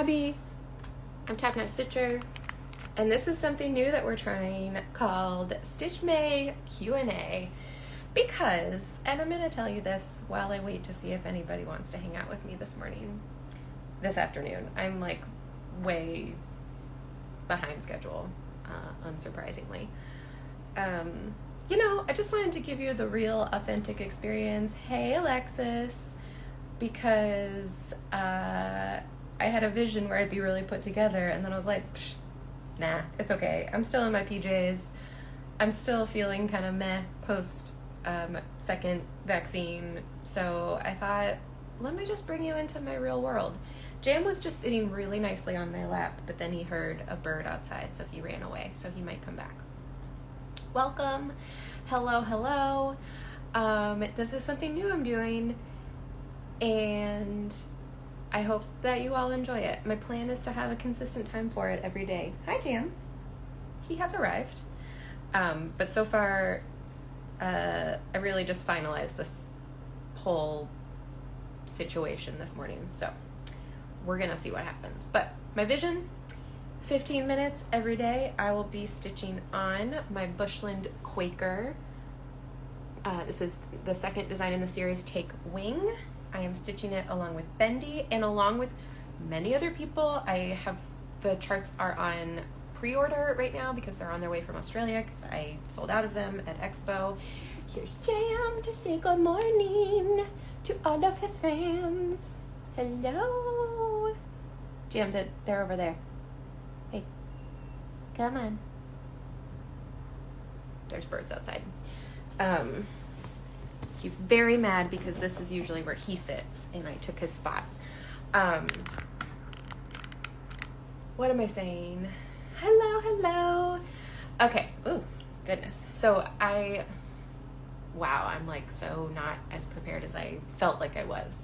Abby. I'm TopKnot Stitcher, and this is something new that we're trying called Stitch May Q&A because, and I'm going to tell you this while I wait to see if anybody wants to hang out with me this afternoon. I'm like way behind schedule, unsurprisingly. I just wanted to give you the real authentic experience. Hey, Alexis, because I had a vision where I'd be really put together, and then I was like, nah, it's okay. I'm still in my PJs. I'm still feeling kind of meh post second vaccine. So I thought, let me just bring you into my real world. Jam was just sitting really nicely on my lap, but then he heard a bird outside, so he ran away. So he might come back. Welcome. Hello, hello. This is something new I'm doing, and I hope that you all enjoy it. My plan is to have a consistent time for it every day. Hi, Jam. He has arrived. But so far, I really just finalized this whole situation this morning. So we're going to see what happens. But my vision, 15 minutes every day, I will be stitching on my Bushland Quaker. This is the second design in the series, Take Wing. I am stitching it along with Bendy and along with many other people. The charts are on pre-order right now because they're on their way from Australia because I sold out of them at Expo. Here's Jam to say good morning to all of his fans. Hello. Jam, they're over there. Hey, come on. There's birds outside. He's very mad because this is usually where he sits, and I took his spot. What am I saying? Hello, hello. Okay. Ooh, goodness. So I'm like so not as prepared as I felt like I was.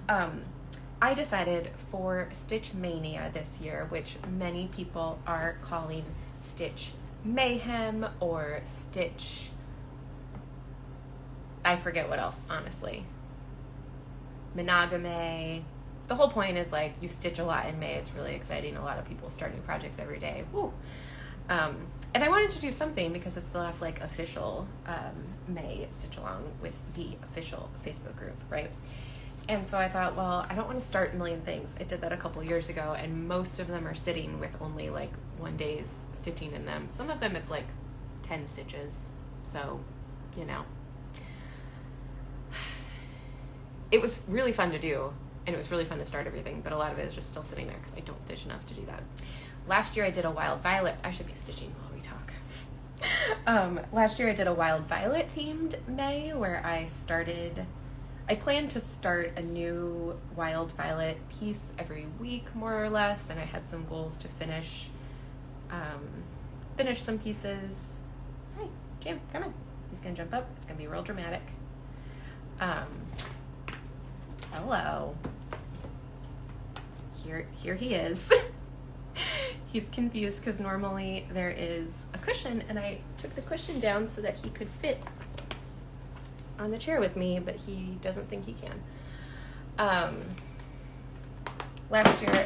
I decided for Stitch Mania this year, which many people are calling Stitch Mayhem or Stitch... I forget what else, honestly. Monogame. The whole point is like you stitch a lot in May. It's really exciting. A lot of people start new projects every day. Woo. And I wanted to do something because it's the last like official May stitch along with the official Facebook group, right? And so I thought, well, I don't want to start a million things. I did that a couple years ago, and most of them are sitting with only like 1 day's stitching in them. Some of them it's like 10 stitches. So, it was really fun to do, and it was really fun to start everything, but a lot of it is just still sitting there because I don't stitch enough to do that. Last year I did a Wild Violet. I should be stitching while we talk. Last year I did a Wild Violet themed May where I planned to start a new Wild Violet piece every week, more or less, and I had some goals to finish some pieces. Hi, Jam, come on. He's gonna jump up. It's gonna be real dramatic. Hello. Here he is. He's confused because normally there is a cushion, and I took the cushion down so that he could fit on the chair with me, but he doesn't think he can. Last year,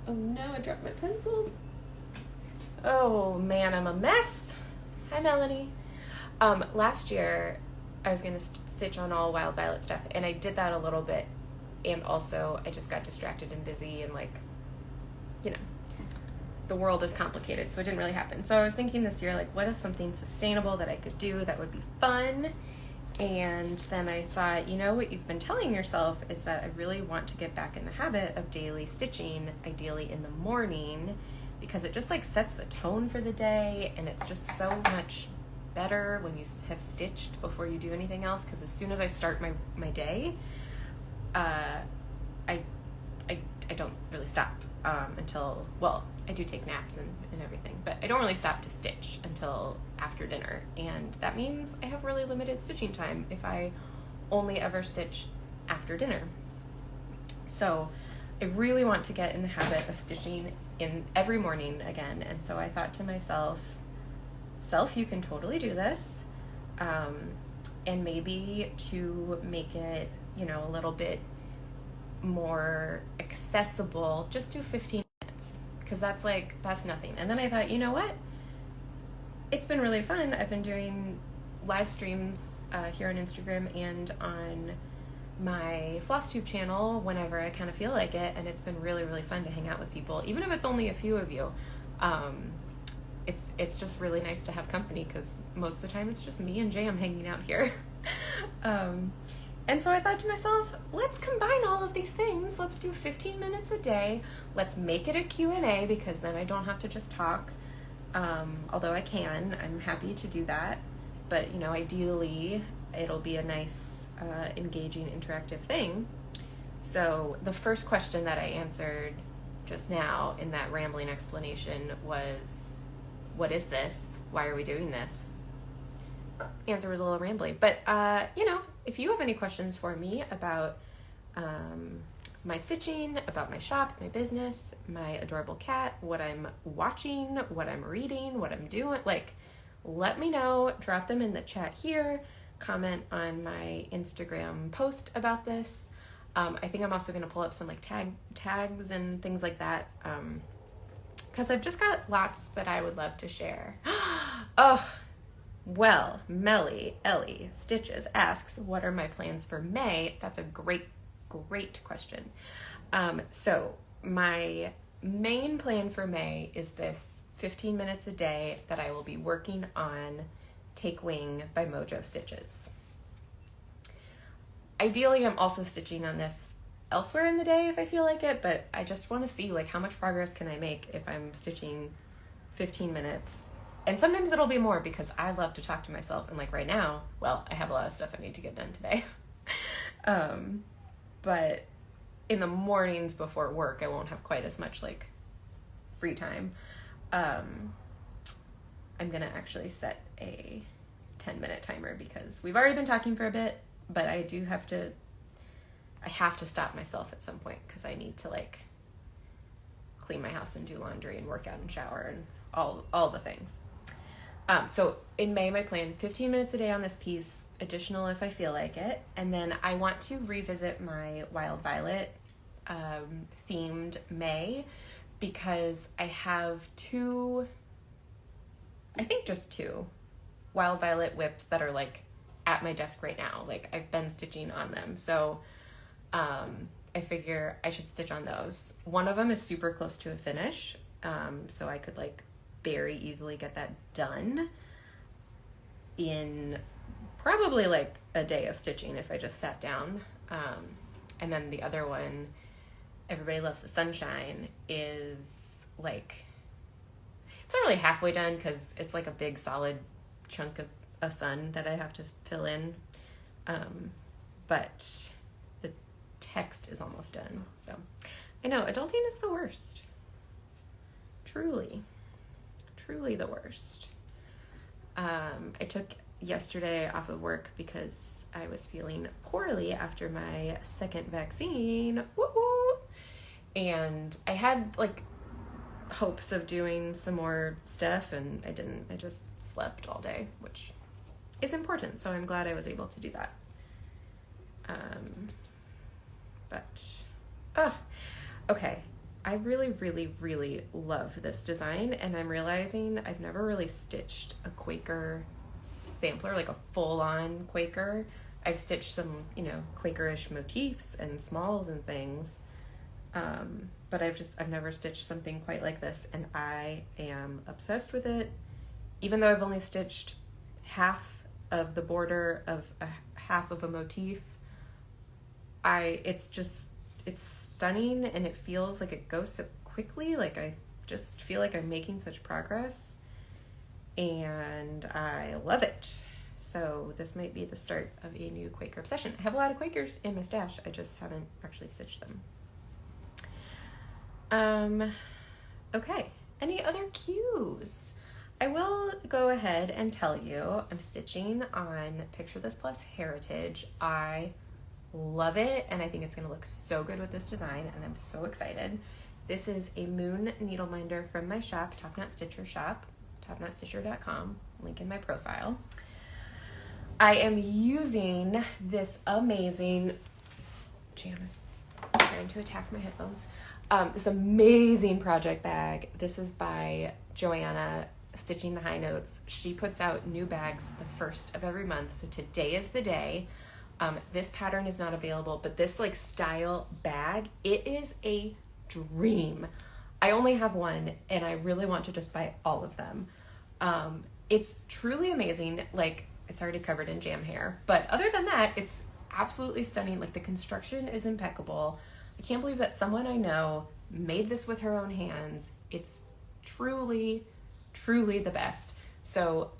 oh no, I dropped my pencil. Oh man, I'm a mess. Hi, Melanie. Last year, I was going to stitch on all Wild Violet stuff, and I did that a little bit, and also I just got distracted and busy, and the world is complicated, so it didn't really happen. So I was thinking this year, like, what is something sustainable that I could do that would be fun? And then I thought, what you've been telling yourself is that I really want to get back in the habit of daily stitching, ideally in the morning, because it just like sets the tone for the day, and it's just so much better when you have stitched before you do anything else, because as soon as I start my day, I don't really stop until, well, I do take naps and everything, but I don't really stop to stitch until after dinner, and that means I have really limited stitching time if I only ever stitch after dinner. So I really want to get in the habit of stitching in every morning again, and so I thought to myself, you can totally do this, and maybe to make it, a little bit more accessible, just do 15 minutes, because that's nothing. And then I thought, you know what? It's been really fun. I've been doing live streams here on Instagram and on my Flosstube channel whenever I kind of feel like it, and it's been really, really fun to hang out with people, even if it's only a few of you. It's just really nice to have company, because most of the time it's just me and Jam hanging out here. And so I thought to myself, let's combine all of these things. Let's do 15 minutes a day. Let's make it a Q&A, because then I don't have to just talk. Although I can, I'm happy to do that. But, you know, ideally it'll be a nice, engaging, interactive thing. So the first question that I answered just now in that rambling explanation was, what is this? Why are we doing this? Answer was a little rambly, but you know, if you have any questions for me about my stitching, about my shop, my business, my adorable cat, what I'm watching, what I'm reading, what I'm doing, like, let me know. Drop them in the chat here. Comment on my Instagram post about this. I think I'm also going to pull up some like tags and things like that, because I've just got lots that I would love to share. Oh, well, Ellie Stitches asks, what are my plans for May? That's a great question. So my main plan for May is this 15 minutes a day that I will be working on Take Wing by Mojo Stitches. Ideally, I'm also stitching on this elsewhere in the day if I feel like it, but I just want to see like how much progress can I make if I'm stitching 15 minutes. And sometimes it'll be more, because I love to talk to myself, and like right now, well, I have a lot of stuff I need to get done today. But in the mornings before work, I won't have quite as much like free time. I'm gonna actually set a 10-minute timer, because we've already been talking for a bit, but I have to stop myself at some point, because I need to like clean my house and do laundry and work out and shower and all the things. So in May, my plan, 15 minutes a day on this piece, additional if I feel like it. And then I want to revisit my Wild Violet themed May, because I have just two Wild Violet whips that are like at my desk right now. Like, I've been stitching on them. So I figure I should stitch on those. One of them is super close to a finish. So I could like very easily get that done in probably like a day of stitching if I just sat down. And then the other one, Everybody Loves the Sunshine, is like, it's not really halfway done, because it's like a big solid chunk of a sun that I have to fill in. But the text is almost done. So I know adulting is the worst. Truly the worst. I took yesterday off of work because I was feeling poorly after my second vaccine. Woo-hoo! And I had like hopes of doing some more stuff, and I didn't. I just slept all day, which is important, so I'm glad I was able to do that. Okay. I really, really, really love this design, and I'm realizing I've never really stitched a Quaker sampler, like a full-on Quaker. I've stitched some, you know, Quakerish motifs and smalls and things, but I've never stitched something quite like this, and I am obsessed with it. Even though I've only stitched half of the border of half of a motif, it's stunning, and it feels like it goes so quickly. Like, I just feel like I'm making such progress, and I love it. So this might be the start of a new Quaker obsession. I have a lot of Quakers in my stash. I just haven't actually stitched them. Okay, any other cues? I will go ahead and tell you I'm stitching on Picture This Plus Heritage. I love it, and I think it's going to look so good with this design, and I'm so excited. This is a moon needle minder from my shop, TopKnot Stitcher shop, topknotstitcher.com, link in my profile. I am using this amazing, Janice, trying to attack my headphones. This amazing project bag. This is by Joanna, Stitching the High Notes. She puts out new bags the first of every month, so today is the day. This pattern is not available, but this like style bag, it is a dream. I only have one, and I really want to just buy all of them. It's truly amazing. Like, it's already covered in jam hair, but other than that, it's absolutely stunning. Like, the construction is impeccable. I can't believe that someone I know made this with her own hands. It's truly, truly the best. So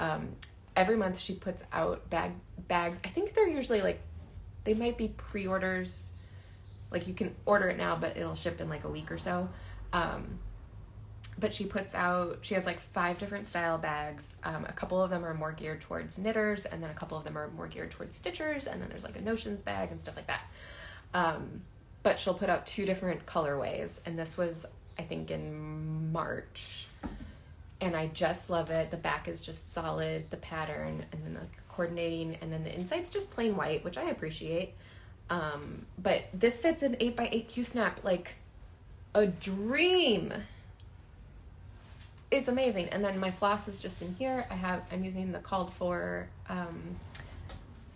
every month she puts out bags. I think they're usually like, they might be pre-orders. Like, you can order it now, but it'll ship in like a week or so. But she has like 5 different style bags. A couple of them are more geared towards knitters, and then a couple of them are more geared towards stitchers, and then there's like a notions bag and stuff like that. But she'll put out 2 different colorways, and this was, I think, in March. And I just love it. The back is just solid, the pattern, and then the coordinating, and then the inside's just plain white, which I appreciate. But this fits an 8x8 Q-snap like a dream. It's amazing. And then my floss is just in here. I'm using the called for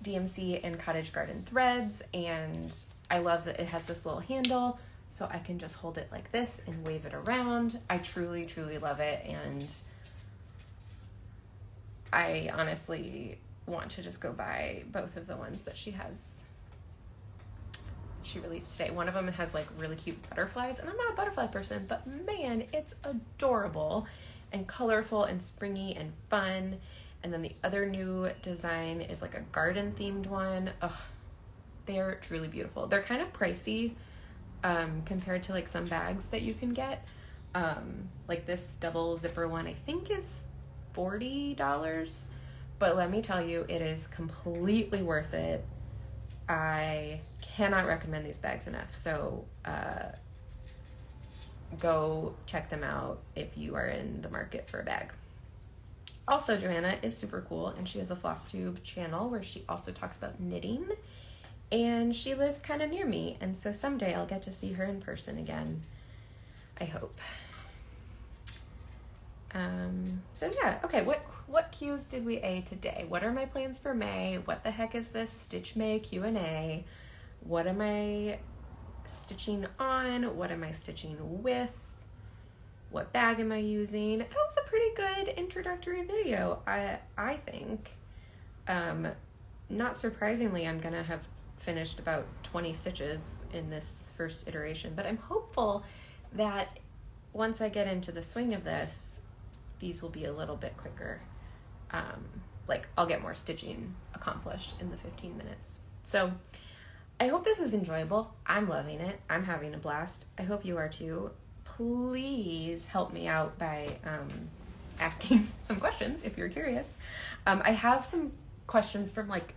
DMC and Cottage Garden threads, and I love that it has this little handle, so I can just hold it like this and wave it around. I truly, truly love it, and I honestly want to just go buy both of the ones that she released today. One of them has like really cute butterflies, and I'm not a butterfly person, but man, it's adorable and colorful and springy and fun. And then the other new design is like a garden themed one. Ugh, they're truly beautiful. They're kind of pricey compared to like some bags that you can get. Like this double zipper one, I think is $40, but let me tell you, it is completely worth it. I cannot recommend these bags enough. So go check them out if you are in the market for a bag. Also, Joanna is super cool, and she has a Flosstube channel where she also talks about knitting, and she lives kind of near me, and so someday I'll get to see her in person again, I hope. So yeah, okay, what Q's did we A today? What are my plans for May? What the heck is this Stitch May Q&A? What am I stitching on? What am I stitching with? What bag am I using? That was a pretty good introductory video, I think. Not surprisingly, I'm gonna have finished about 20 stitches in this first iteration, but I'm hopeful that once I get into the swing of this, these will be a little bit quicker. Like, I'll get more stitching accomplished in the 15 minutes. So I hope this is enjoyable. I'm loving it. I'm having a blast. I hope you are too. Please help me out by asking some questions if you're curious. I have some questions from like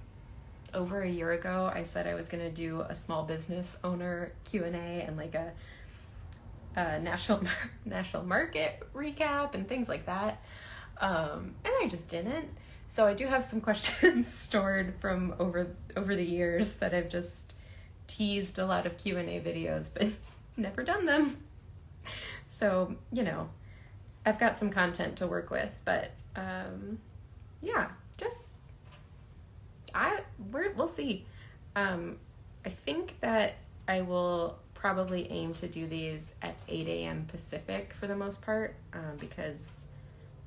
over a year ago. I said I was going to do a small business owner Q&A and like a national market recap and things like that. And I just didn't. So I do have some questions stored from over the years that I've just teased a lot of Q&A videos, but never done them. So, you know, I've got some content to work with, but yeah, we'll see. I think that I will probably aim to do these at 8 a.m. Pacific for the most part, because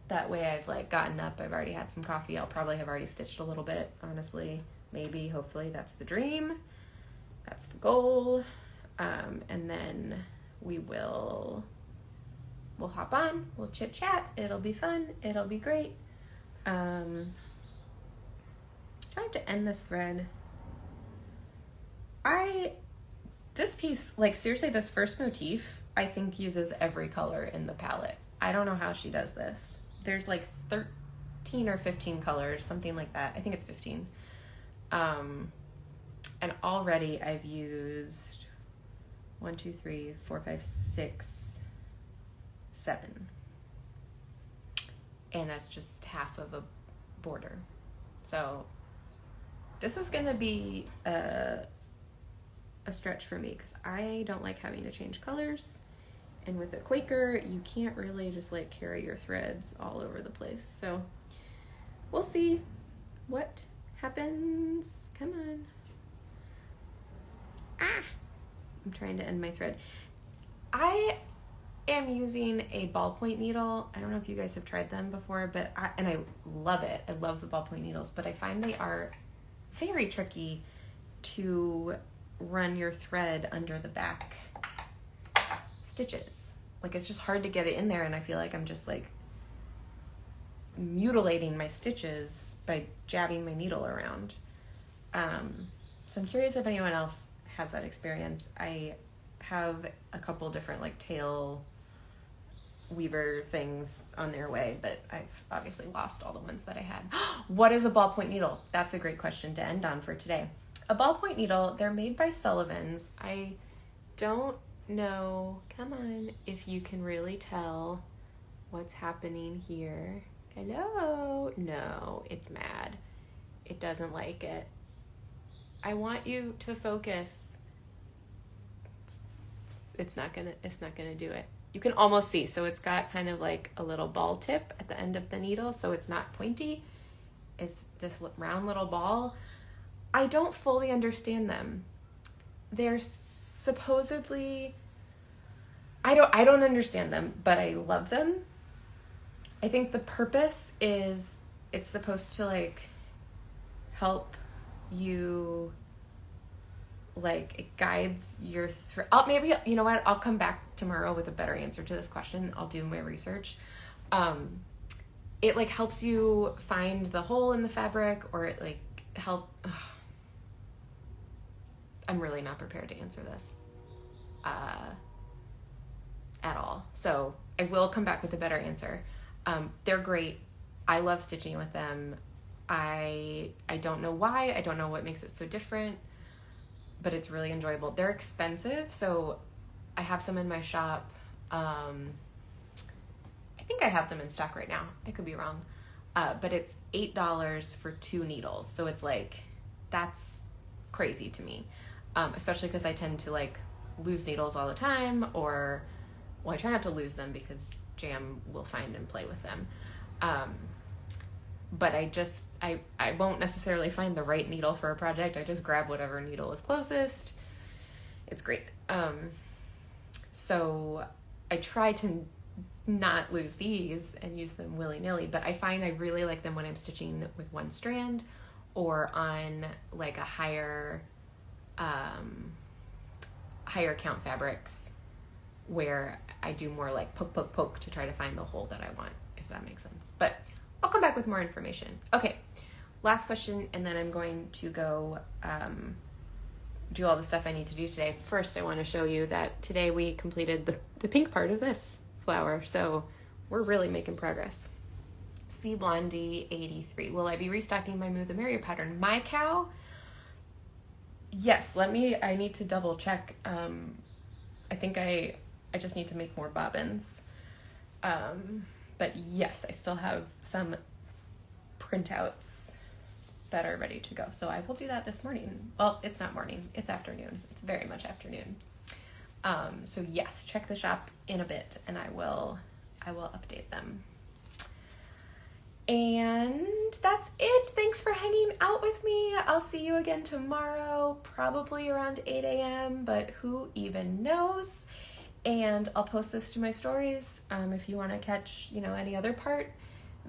that way I've like gotten up, I've already had some coffee, I'll probably have already stitched a little bit, honestly, maybe, hopefully. That's the dream, that's the goal. And then we'll hop on, we'll chit chat, it'll be fun, it'll be great. Trying to end this thread. This piece, like seriously, this first motif, I think uses every color in the palette. I don't know how she does this. There's like 13 or 15 colors, something like that. I think it's 15. And already I've used 1, 2, 3, 4, 5, 6, 7. And that's just half of a border. So this is gonna be a a stretch for me because I don't like having to change colors. And with a Quaker, you can't really just like carry your threads all over the place. So we'll see what happens. Come on. I'm trying to end my thread. I am using a ballpoint needle. I don't know if you guys have tried them before, but I love it. I love the ballpoint needles, but I find they are very tricky to run your thread under the back stitches. Like, it's just hard to get it in there, and I feel like I'm just like mutilating my stitches by jabbing my needle around. So I'm curious if anyone else has that experience. I have a couple different like tail weaver things on their way, but I've obviously lost all the ones that I had. What is a ballpoint needle? That's a great question to end on for today. A ballpoint needle, they're made by Sullivan's. I don't know, come on, if you can really tell what's happening here. Hello? No, it's mad. It doesn't like it. I want you to focus. It's not gonna do it. You can almost see, so it's got kind of like a little ball tip at the end of the needle, so it's not pointy. It's this round little ball. I don't fully understand them. They're supposedly, I don't understand them, but I love them. I think the purpose is it's supposed to like help you, like it guides your maybe, you know what, I'll come back tomorrow with a better answer to this question. I'll do my research. It like helps you find the hole in the fabric, or it like I'm really not prepared to answer this at all. So I will come back with a better answer. They're great. I love stitching with them. I don't know why. I don't know what makes it so different, but it's really enjoyable. They're expensive, so I have some in my shop. I think I have them in stock right now. I could be wrong. But it's $8 for 2 needles. So it's like, that's crazy to me. Especially because I tend to like lose needles all the time, or, well, I try not to lose them because Jam will find and play with them. But I won't necessarily find the right needle for a project. I just grab whatever needle is closest. It's great. So I try to not lose these and use them willy-nilly, but I find I really like them when I'm stitching with one strand or on like a higher count fabrics where I do more like poke, poke, poke to try to find the hole that I want, if that makes sense. But I'll come back with more information. Okay, last question, and then I'm going to go do all the stuff I need to do today. First, I want to show you that today we completed the pink part of this flower, so we're really making progress. Sea Blondie 83. Will I be restocking my Move the Merrier pattern? My cow? Yes, I need to double check. I think I just need to make more bobbins. But yes, I still have some printouts that are ready to go. So I will do that this morning. Well, it's not morning, it's afternoon. It's very much afternoon. So yes, check the shop in a bit and I will update them. And that's it. Thanks for hanging out with me. I'll see you again tomorrow, probably around 8 a.m., but who even knows? And I'll post this to my stories if you want to catch, any other part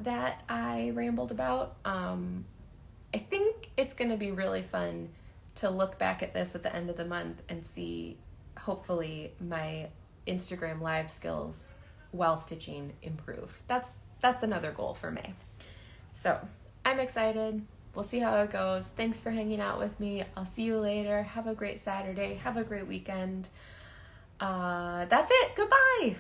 that I rambled about. I think it's going to be really fun to look back at this at the end of the month and see, hopefully, my Instagram live skills while stitching improve. That's another goal for May. So I'm excited. We'll see how it goes. Thanks for hanging out with me. I'll see you later. Have a great Saturday. Have a great weekend. That's it. Goodbye.